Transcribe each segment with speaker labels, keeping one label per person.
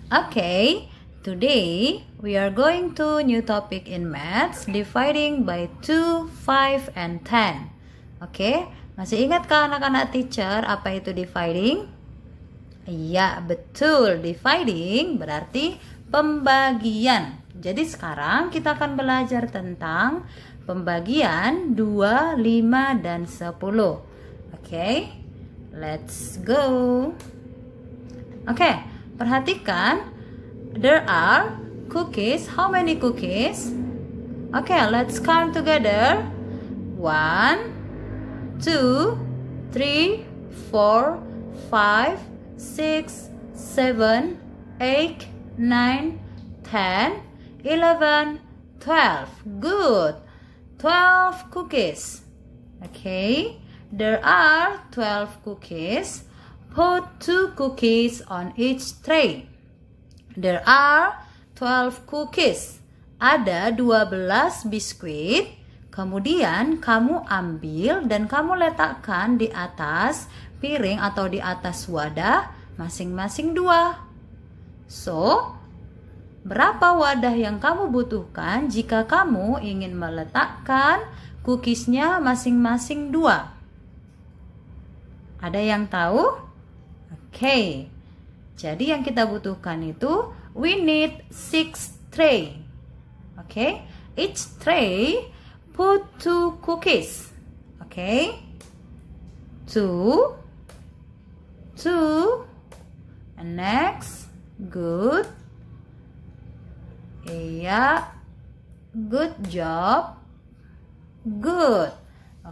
Speaker 1: Okay, today we are going to new topic in maths, dividing by 2, 5, and 10. Oke, masih ingatkah anak-anak teacher apa itu dividing? Iya, betul. Dividing berarti pembagian. Jadi sekarang kita akan belajar tentang pembagian 2, 5, dan 10. Oke, let's go. Oke, perhatikan. There are cookies. How many cookies? Okay, let's count together. 1, 2, 3, 4, 5, 6, 7, 8, 9, 10, 11, 12. Good. 12 cookies. Okay, there are 12 cookies. Put 2 cookies on each tray. There are 12 cookies. Ada 12 biskuit. Kemudian kamu ambil dan kamu letakkan di atas piring atau di atas wadah masing-masing 2. So, berapa wadah yang kamu butuhkan jika kamu ingin meletakkan cookiesnya masing-masing 2? Ada yang tahu? Oke. Jadi yang kita butuhkan itu we need 6 tray. Okay? Each tray put 2 cookies. Okay? 2. And next. Good. Iya. Good job. Good.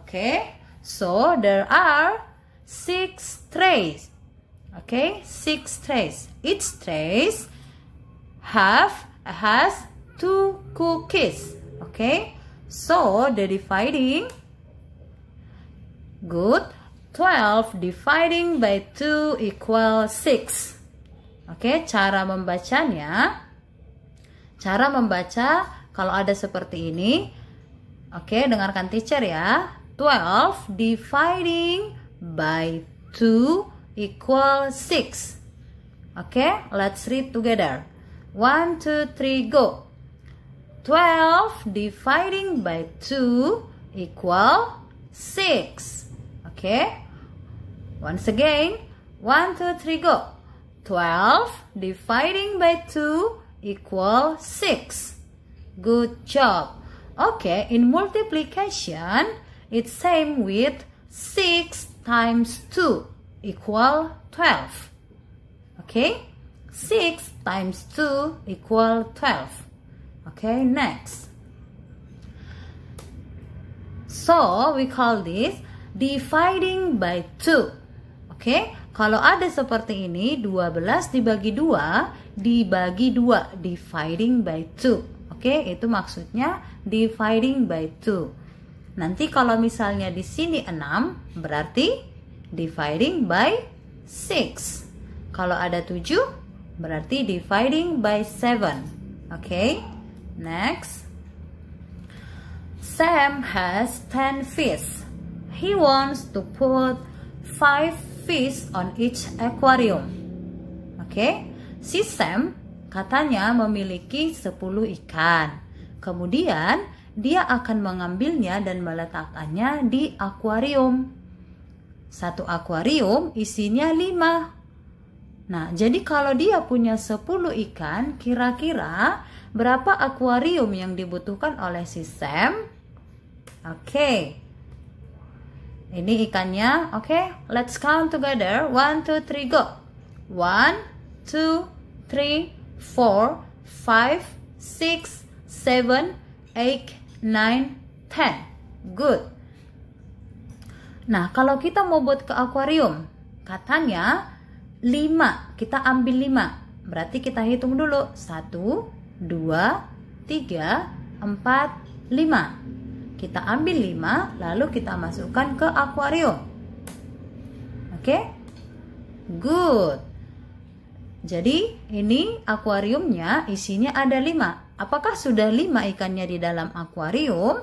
Speaker 1: Okay? So there are 6 trays. Okay, 6 trays. Each trays has 2 cookies. Okay, so the dividing. Good. 12 dividing by 2 equals 6. Okay, cara membacanya. Cara membaca kalau ada seperti ini. Okay, dengarkan teacher ya. 12 dividing by 2 equal 6. Okay, let's read together. 1, 2, 3, go. 12 dividing by 2 equal 6. Okay, once again. 1, 2, 3, go. 12 dividing by 2 equal 6. Good job. Okay, in multiplication, it's same with 6 times 2. Equal 12. Okay, 6 times 2 equal 12. Okay, next. So we call this dividing by 2. Okay, kalau ada seperti ini 12 dibagi 2 dibagi 2, dividing by 2. Okay, itu maksudnya dividing by 2. Nanti kalau misalnya di sini 6 berarti dividing by 6. Kalau ada 7 berarti dividing by 7. Okay, next. Sam has 10 fish. He wants to put 5 fish on each aquarium. Okay, si Sam katanya memiliki 10 ikan. Kemudian dia akan mengambilnya dan meletakkannya di akuarium. Satu akuarium isinya 5. Nah, jadi kalau dia punya 10 ikan, kira-kira berapa akuarium yang dibutuhkan oleh si Sam? Oke. Ini ikannya. Oke, let's count together. 1, 2, 3, go. 1, 2, 3, 4, 5, 6, 7, 8, 9, 10. Good. Nah, kalau kita mau buat ke akuarium, katanya 5. Kita ambil 5. Berarti kita hitung dulu. 1, 2, 3, 4, 5. Kita ambil 5, lalu kita masukkan ke akuarium. Oke? Good. Jadi, ini akuariumnya isinya ada 5. Apakah sudah 5 ikannya di dalam akuarium?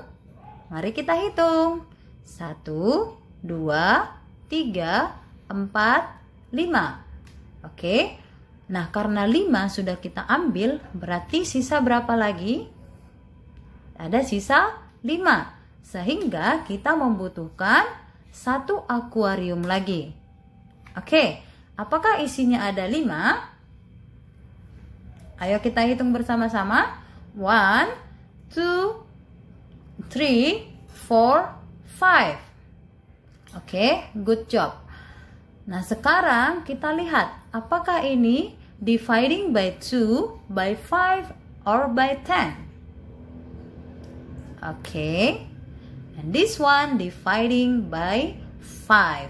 Speaker 1: Mari kita hitung. 1, 2, 3, 4, 5. Oke. Nah, karena 5 sudah kita ambil, berarti sisa berapa lagi? Ada sisa 5. Sehingga kita membutuhkan 1 akuarium lagi. Oke, apakah isinya ada 5? Ayo kita hitung bersama-sama. 1, 2, 3, 4, 5. Oke, good job. Nah, sekarang kita lihat apakah ini dividing by 2, by 5, or by 10. Okay, and this one dividing by 5.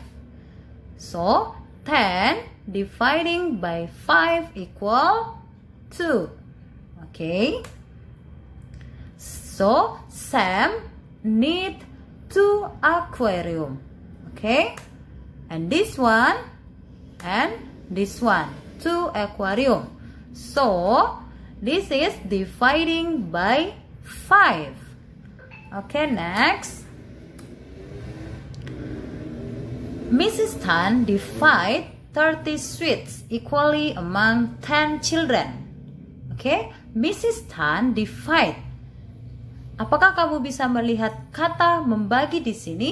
Speaker 1: So, 10 dividing by 5 equal 2. Okay, so Sam need 2 aquarium. Okay, and this one and this one, 2 aquarium. So this is dividing by 5. Okay, next, Mrs. Tan divide 30 sweets equally among 10 children. Okay, Mrs. Tan divide. Apakah kamu bisa melihat kata membagi di sini?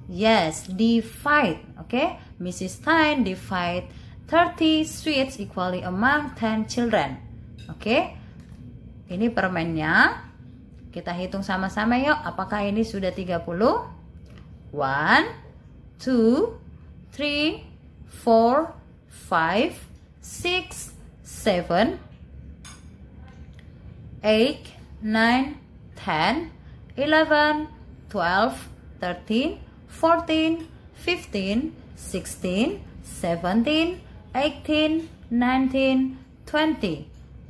Speaker 1: Yes, divide. Okay, Mrs. Tan divide 30 sweets equally among 10 children. Okay, ini permennya. Kita hitung sama-sama yuk. Apakah ini sudah 30? 1, 2, 3, 4, 5, 6, 7, 8, 9, 10, 11, 12, 13, 14, 15, 16, 17, 18, 19, 20,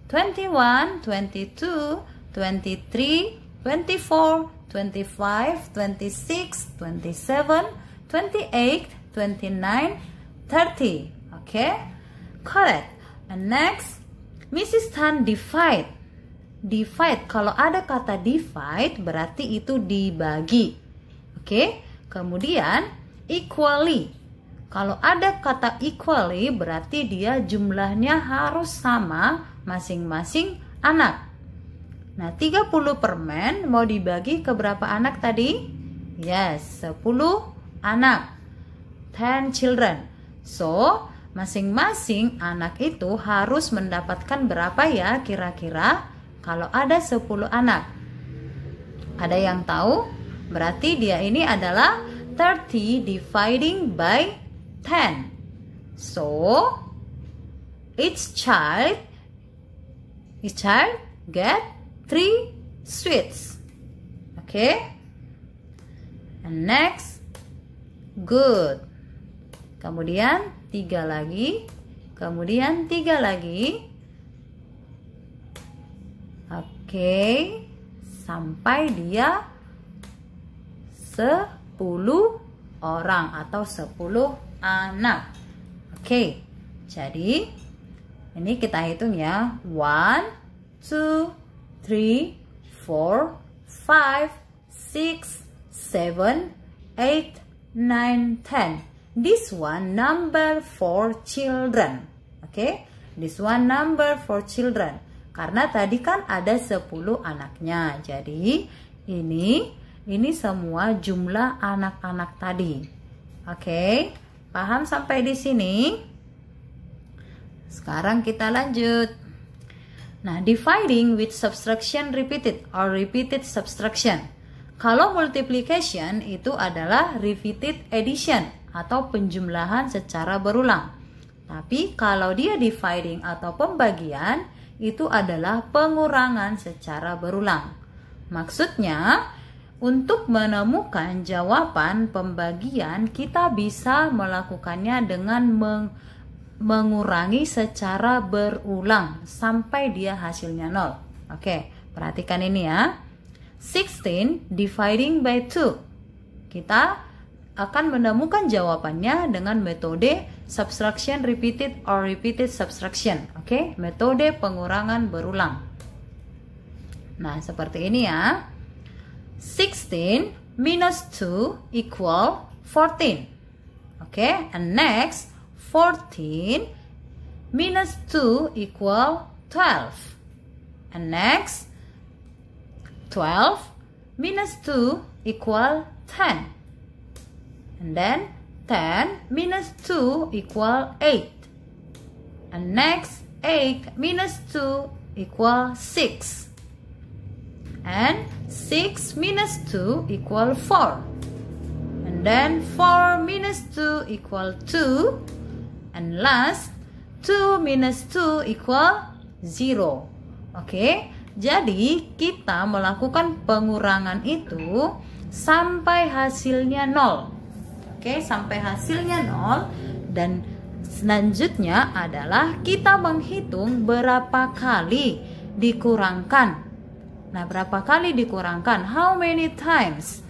Speaker 1: 21, 22, 23, 24, 25, 26, 27, 28, 29, 30. Okay, correct. And next, Mrs. Tan divide. Divide, kalau ada kata divide berarti itu dibagi. Oke, kemudian equally. Kalau ada kata equally berarti dia jumlahnya harus sama masing-masing anak. Nah, 30 permen mau dibagi ke berapa anak tadi? Yes, 10 anak. 10 children. So, masing-masing anak itu harus mendapatkan berapa ya kira-kira? Kalau ada 10 anak. Ada yang tahu? Berarti dia ini adalah 30 dividing by 10. So, each child get 3 sweets. Okay, and next, good. Kemudian 3 lagi, kemudian 3 lagi. Oke, sampai dia 10 orang atau 10 anak. Oke, jadi ini kita hitung ya. 1, 2, 3, 4, 5, 6, 7, 8, 9, 10. This one number for children. Okay, this one number for children. Karena tadi kan ada 10 anaknya. Jadi ini semua jumlah anak-anak tadi. Oke, paham sampai di sini? Sekarang kita lanjut. Nah, dividing with subtraction repeated or repeated subtraction. Kalau multiplication itu adalah repeated addition atau penjumlahan secara berulang. Tapi kalau dia dividing atau pembagian itu adalah pengurangan secara berulang. Maksudnya, untuk menemukan jawaban pembagian kita bisa melakukannya dengan mengurangi secara berulang sampai dia hasilnya 0. Oke, perhatikan ini ya. 16 dividing by 2. Kita akan menemukan jawabannya dengan metode subtraction repeated or repeated subtraction. Oke, metode pengurangan berulang. Nah, seperti ini ya. 16 minus 2 equal 14. Oke, and next 14 minus 2 equal 12. And next, 12 minus 2 equal 10. And then 10 minus 2 equal 8. And next, 8 minus 2 equal 6. And 6 minus 2 equal 4. And then 4 minus 2 equal 2. And last, 2 minus 2 equal 0. Oke, jadi kita melakukan pengurangan itu sampai hasilnya 0. Oke, sampai hasilnya 0. Dan selanjutnya adalah kita menghitung berapa kali dikurangkan. Nah, berapa kali dikurangkan? How many times?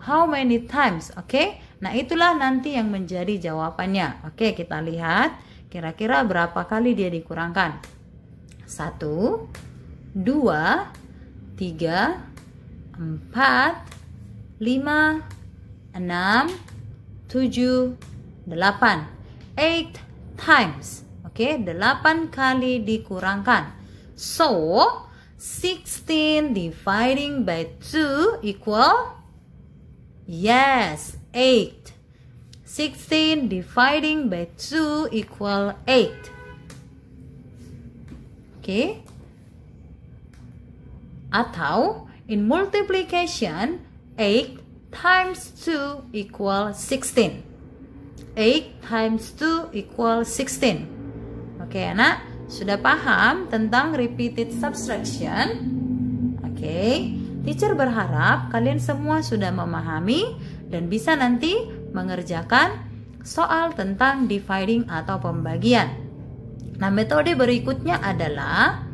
Speaker 1: How many times? Oke, nah itulah nanti yang menjadi jawabannya. Oke, kita lihat kira-kira berapa kali dia dikurangkan. 1, 2, 3, 4, 5, 6, 7, 8. 8 times. Oke, 8 kali dikurangkan. So, 16 dividing by 2 equal? Yes, 8. 16 dividing by 2 equal 8. Oke. Atau in multiplication 8 times 2 equal 16. 8 times 2 equal 16. Oke, anak, sudah paham tentang repeated subtraction? Oke, teacher berharap kalian semua sudah memahami dan bisa nanti mengerjakan soal tentang dividing atau pembagian. Nah, metode berikutnya adalah,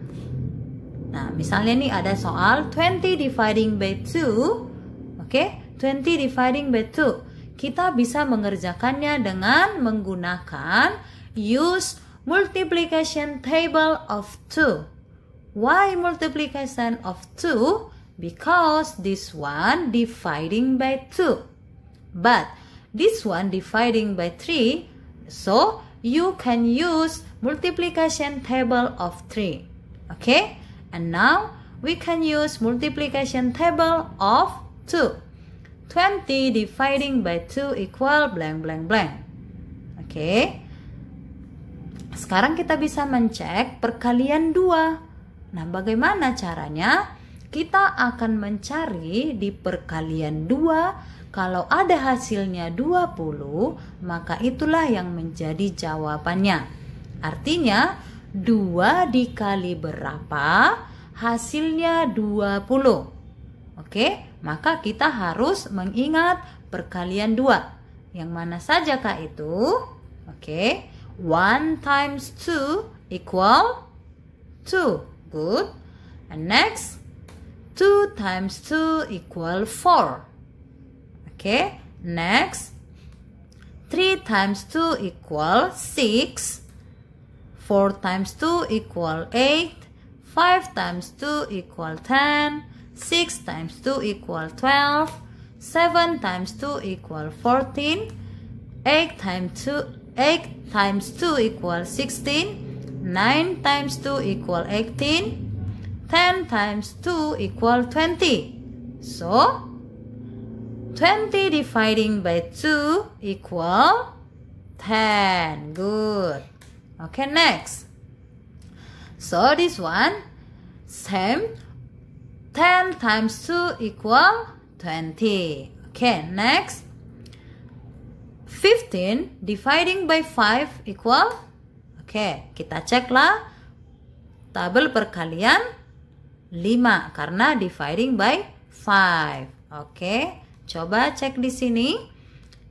Speaker 1: nah, misalnya nih ada soal 20 dividing by 2. Oke, 20 dividing by 2. Kita bisa mengerjakannya dengan menggunakan use multiplication table of 2. Why multiplication of 2? Because this one dividing by 2. But this one dividing by 3. So, you can use multiplication table of 3. Okay? And now, we can use multiplication table of 2. 20 dividing by 2 equal blank blank blank. Oke. Sekarang kita bisa mencek perkalian 2. Nah, bagaimana caranya? Kita akan mencari di perkalian 2. Kalau ada hasilnya 20, maka itulah yang menjadi jawabannya. Artinya, 2 dikali berapa? Hasilnya 20. Oke, maka kita harus mengingat perkalian 2. Yang mana saja kah itu? Oke, 1 times 2 equal 2. Good. And next, 2 times 2 equal 4. Okay, next, 3 times 2 equal 6, 4 times 2 equal 8, 5 times 2 equal 10, 6 times 2 equal 12, 7 times 2 equal 14, 8 times 2 equal 16, 9 times 2 equal 18, 10 times 2 equal 20. So, 20 dividing by 2 equal 10. Good. Okay, next. So, this one, same. 10 times 2 equal 20. Okay, next. 15 dividing by 5 equal? Okay, kita ceklah tabel perkalian 5 karena dividing by 5. Okay. Coba cek di sini.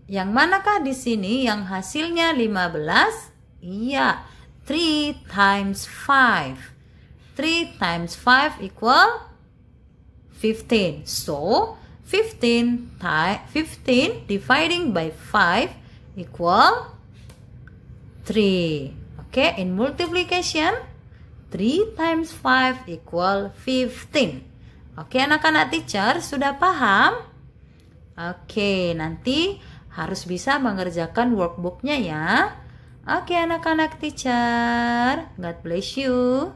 Speaker 1: Yang manakah di sini yang hasilnya 15? Iya, 3 times 5. 3 times 5 equal 15. So, 15 dividing by 5 equal 3. Okay, in multiplication, 3 times 5 equal 15. Oke, anak-anak teacher sudah paham? Oke, nanti harus bisa mengerjakan workbooknya ya. Oke, anak-anak teacher. God bless you.